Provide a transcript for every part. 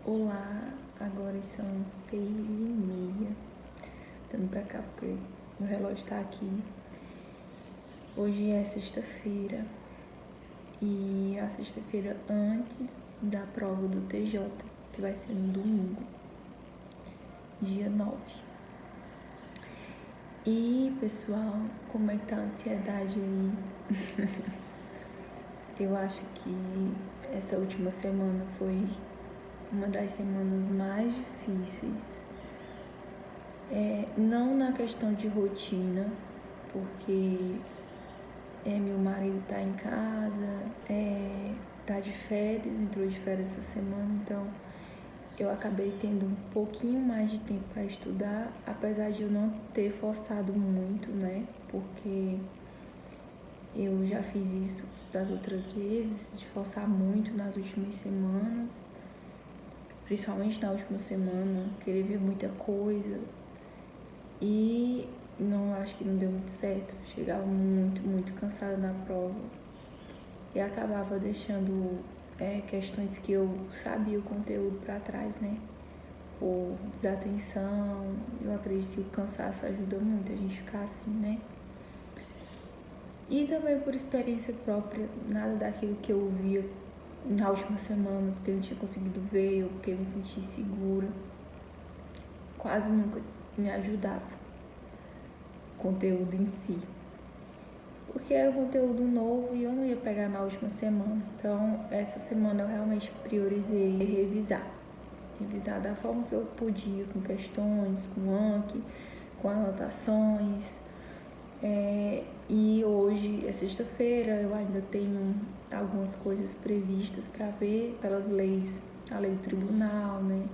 Olá, agora são 6h30, dando pra cá porque meu relógio tá aqui. Hoje é sexta-feira e a sexta-feira antes da prova do TJ, que vai ser no domingo, dia 9. E pessoal, como é que tá a ansiedade aí? Eu acho que essa última semana foi uma das semanas mais difíceis. Não na questão de rotina, porque meu marido tá em casa, tá de férias, entrou de férias essa semana, então eu acabei tendo um pouquinho mais de tempo para estudar, apesar de eu não ter forçado muito, né? Porque eu já fiz isso das outras vezes, de forçar muito nas últimas semanas, principalmente na última semana, querer ver muita coisa. E não, acho que não deu muito certo. Chegava muito cansada na prova e acabava deixando questões que eu sabia o conteúdo para trás, né? Por desatenção. Eu acredito que o cansaço ajuda muito a gente ficar assim, né? E também por experiência própria, nada daquilo que eu via na última semana, porque eu não tinha conseguido ver, ou porque eu me senti segura, quase nunca me ajudava o conteúdo em si. Porque era um conteúdo novo e eu não ia pegar na última semana. Então, essa semana eu realmente priorizei revisar. Revisar da forma que eu podia, com questões, com Anki, com anotações. E hoje é sexta-feira, eu ainda tenho algumas coisas previstas para ver pelas leis, a lei do tribunal, né?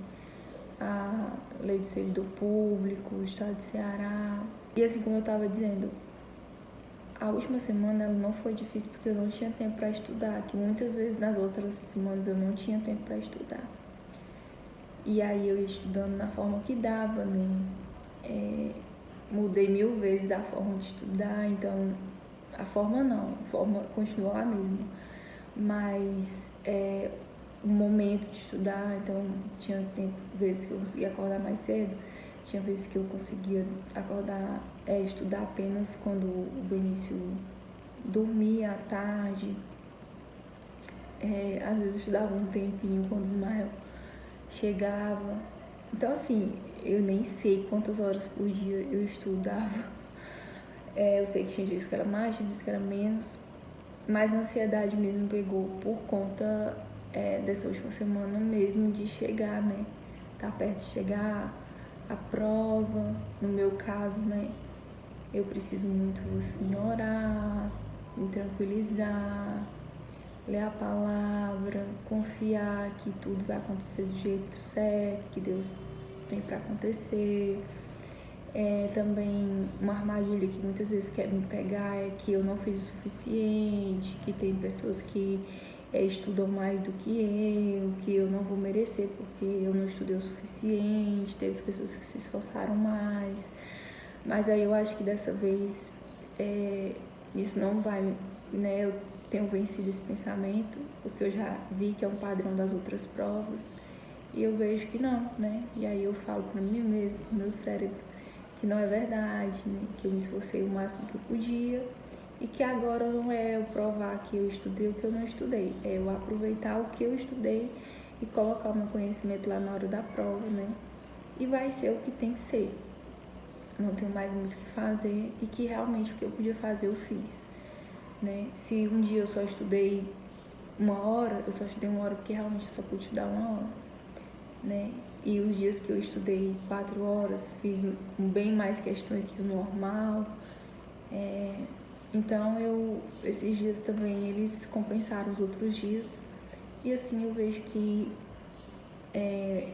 A lei do servidor público, o estado de Ceará. E assim como eu estava dizendo, a última semana ela não foi difícil porque eu não tinha tempo para estudar, que muitas vezes nas outras semanas eu não tinha tempo para estudar. E aí eu ia estudando na forma que dava, né? Mudei 1000 vezes a forma de estudar, então a forma continuou a mesma. Mas o momento de estudar, então tinha vezes que eu conseguia acordar mais cedo, tinha vezes que eu conseguia acordar, estudar apenas quando o Benício dormia à tarde. Às vezes eu estudava um tempinho quando o Ismael chegava. Então assim, eu nem sei quantas horas por dia eu estudava. Eu sei que tinha dias que era mais, tinha dias que era menos. Mas a ansiedade mesmo pegou por conta dessa última semana mesmo de chegar, né? Tá perto de chegar a prova. No meu caso, né? Eu preciso muito assim orar, me tranquilizar, ler a palavra, confiar que tudo vai acontecer do jeito certo, que Deus tem para acontecer. Também uma armadilha que muitas vezes quer me pegar é que eu não fiz o suficiente, que tem pessoas que estudam mais do que eu não vou merecer porque eu não estudei o suficiente, teve pessoas que se esforçaram mais. Mas aí eu acho que dessa vez isso não vai, né? Eu tenho vencido esse pensamento, porque eu já vi que é um padrão das outras provas, e eu vejo que não, né? E aí eu falo pra mim mesmo, pro meu cérebro, que não é verdade, né? Que eu me esforcei o máximo que eu podia, e que agora não é eu provar que eu estudei o que eu não estudei, é eu aproveitar o que eu estudei e colocar o meu conhecimento lá na hora da prova, né? E vai ser o que tem que ser. Não tenho mais muito o que fazer e que realmente o que eu podia fazer eu fiz, né? Se um dia eu só estudei 1 hora, eu só estudei 1 hora porque realmente eu só pude estudar 1 hora, né? E os dias que eu estudei 4 horas, fiz bem mais questões que o normal. Então esses dias também eles compensaram os outros dias, e assim eu vejo que é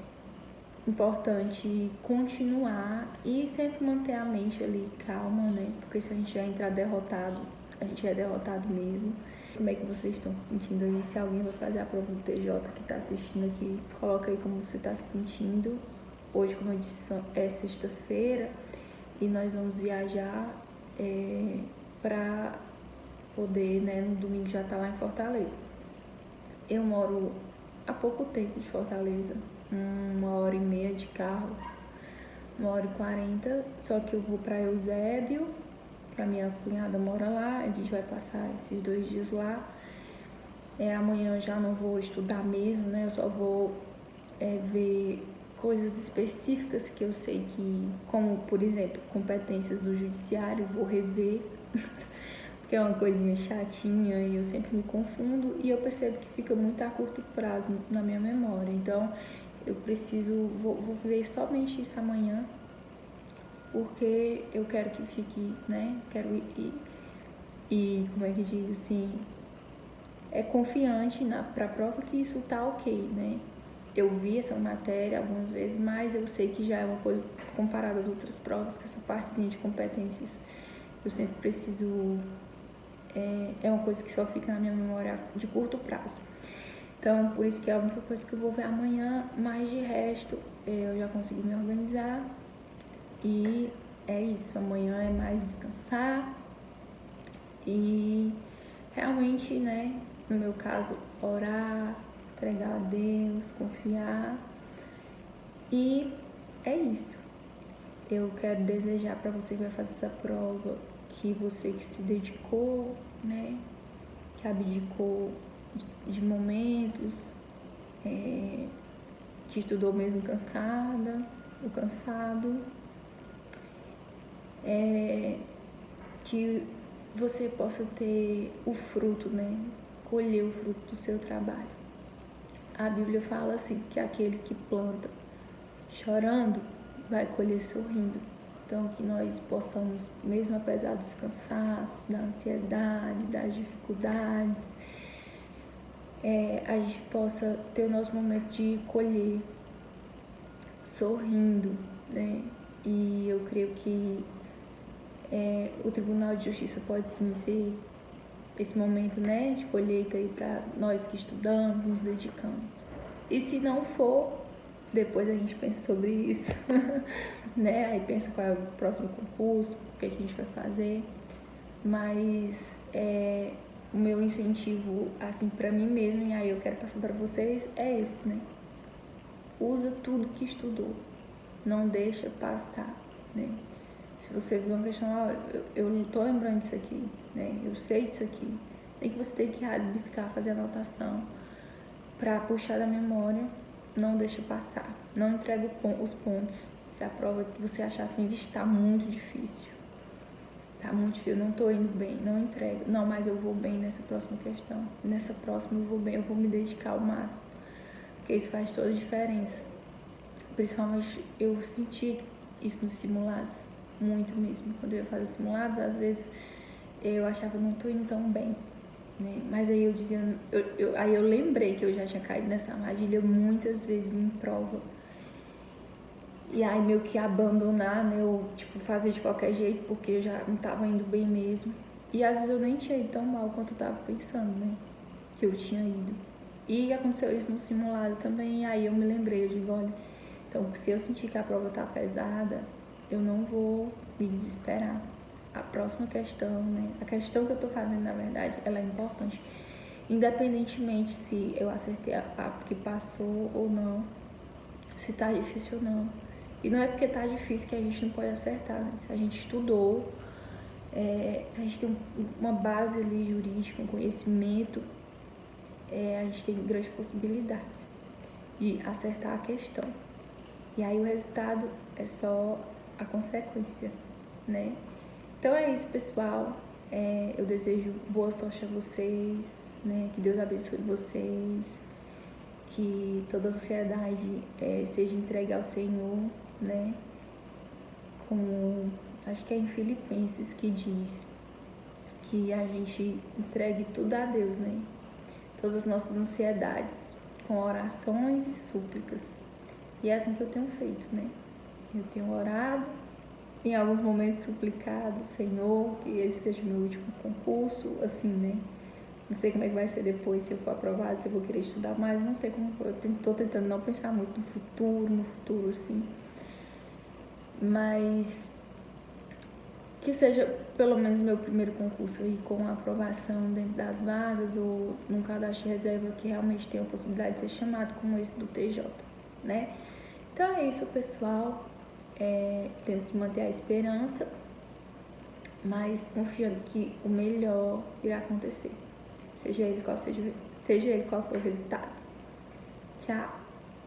importante continuar e sempre manter a mente ali calma, né? Porque se a gente já entrar derrotado, a gente é derrotado mesmo. Como é que vocês estão se sentindo aí? Se alguém vai fazer a prova do TJ que tá assistindo aqui, coloca aí como você tá se sentindo. Hoje, como eu disse, é sexta-feira e nós vamos viajar pra poder, né, no domingo já tá lá em Fortaleza. Eu moro há pouco tempo de Fortaleza, 1h30 de carro, 1h40, só que eu vou pra Eusébio, que a minha cunhada mora lá, a gente vai passar esses 2 dias lá. Amanhã eu já não vou estudar mesmo, né? Eu só vou ver coisas específicas que eu sei que, como por exemplo, competências do judiciário, vou rever, porque é uma coisinha chatinha e eu sempre me confundo e eu percebo que fica muito a curto prazo na minha memória. Então eu vou ver somente isso amanhã, porque eu quero que fique, né? Quero como é que diz assim, confiante pra prova que isso tá ok, né? Eu vi essa matéria algumas vezes, mas eu sei que já é uma coisa comparada às outras provas, que essa partezinha de competências eu sempre preciso, é uma coisa que só fica na minha memória de curto prazo. Então, por isso que é a única coisa que eu vou ver amanhã, mas de resto eu já consegui me organizar e é isso. Amanhã é mais descansar e realmente, né, no meu caso, orar, entregar a Deus, confiar. E é isso. Eu quero desejar para você que vai fazer essa prova, que você que se dedicou, né, que abdicou de momentos, que estudou mesmo cansada, ou cansado, que você possa ter o fruto, né, colher o fruto do seu trabalho. A Bíblia fala assim, que aquele que planta chorando vai colher sorrindo. Então, que nós possamos, mesmo apesar dos cansaços, da ansiedade, das dificuldades, a gente possa ter o nosso momento de colher sorrindo, né? E eu creio que o Tribunal de Justiça pode sim ser esse momento, né, de colheita aí para nós que estudamos, nos dedicamos. E se não for, depois a gente pensa sobre isso, né? Aí pensa qual é o próximo concurso, o que a gente vai fazer. Mas o meu incentivo, assim, pra mim mesma, e aí eu quero passar pra vocês, é esse, né? Usa tudo que estudou, não deixa passar, né? Se você viu uma questão, eu não tô lembrando disso aqui, né? Eu sei disso aqui. Nem que você tenha que rabiscar, fazer anotação pra puxar da memória, não deixa passar. Não entrega os pontos. Se a prova que você achar assim, está muito difícil. Tá muito difícil, eu não tô indo bem, não entrega. Não, mas eu vou bem nessa próxima questão. Nessa próxima eu vou bem, eu vou me dedicar ao máximo. Porque isso faz toda a diferença. Principalmente eu senti isso nos simulados, muito mesmo. Quando eu ia fazer simulados, às vezes eu achava que não tô indo tão bem, né? Mas aí eu dizia, aí eu lembrei que eu já tinha caído nessa armadilha muitas vezes em prova. E aí meio que abandonar, né, ou tipo fazer de qualquer jeito, porque eu já não tava indo bem mesmo. E às vezes eu nem tinha ido tão mal quanto eu tava pensando, né, que eu tinha ido. E aconteceu isso no simulado também, e aí eu me lembrei, eu digo, olha, então se eu sentir que a prova tá pesada, eu não vou me desesperar. A próxima questão, né, a questão que eu tô fazendo, na verdade, ela é importante. Independentemente se eu acertei a que passou ou não, se tá difícil ou não. E não é porque tá difícil que a gente não pode acertar, né? Se a gente estudou, se a gente tem uma base ali jurídica, um conhecimento, a gente tem grandes possibilidades de acertar a questão. E aí o resultado é só a consequência, né? Então é isso, pessoal. Eu desejo boa sorte a vocês, né? Que Deus abençoe vocês, que toda a ansiedade seja entregue ao Senhor, né? Como acho que é em Filipenses que diz que a gente entregue tudo a Deus, né? Todas as nossas ansiedades, com orações e súplicas. E é assim que eu tenho feito, né? Eu tenho orado, em alguns momentos suplicado, Senhor, que esse seja o meu último concurso, assim, né? Não sei como é que vai ser depois, se eu for aprovado, se eu vou querer estudar mais, não sei como for. Eu tô tentando não pensar muito no futuro, assim. Mas que seja pelo menos meu primeiro concurso aí com aprovação dentro das vagas ou num cadastro de reserva que realmente tenha a possibilidade de ser chamado como esse do TJ. né? Então é isso, pessoal. Temos que manter a esperança, mas confiando que o melhor irá acontecer, seja ele qual for o resultado. Tchau!